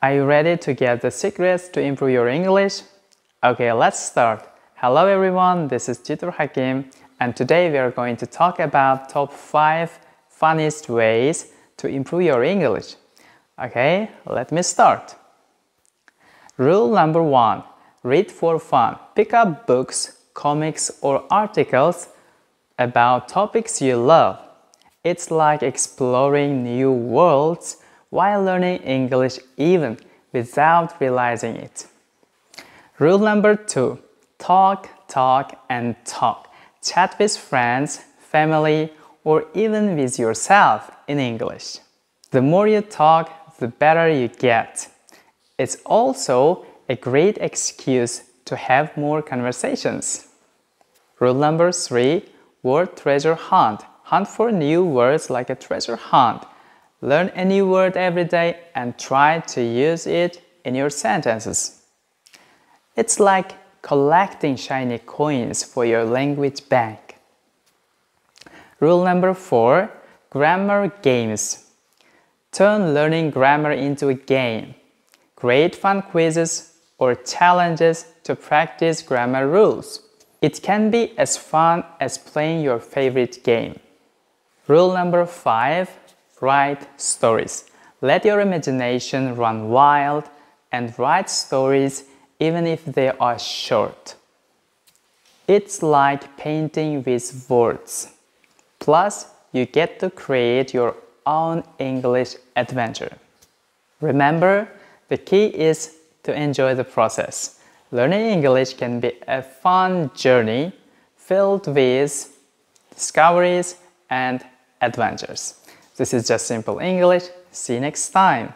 Are you ready to get the secrets to improve your English? Okay, let's start. Hello everyone, this is Tutor Hakim, and today we are going to talk about top 5 funniest ways to improve your English. Okay, let me start. Rule number 1. Read for fun. Pick up books, comics, or articles about topics you love. It's like exploring new worlds while learning English even without realizing it. Rule number 2. Talk, talk, and talk. Chat with friends, family, or even with yourself in English. The more you talk, the better you get. It's also a great excuse to have more conversations. Rule number 3. Word treasure hunt. Hunt for new words like a treasure hunt. Learn a new word every day and try to use it in your sentences. It's like collecting shiny coins for your language bank. Rule number 4. Grammar games. Turn learning grammar into a game. Create fun quizzes or challenges to practice grammar rules. It can be as fun as playing your favorite game. Rule number 5. Write stories. Let your imagination run wild and write stories even if they are short. It's like painting with words. Plus, you get to create your own English adventure. Remember, the key is to enjoy the process. Learning English can be a fun journey filled with discoveries and adventures. This is Just Simple English. See you next time.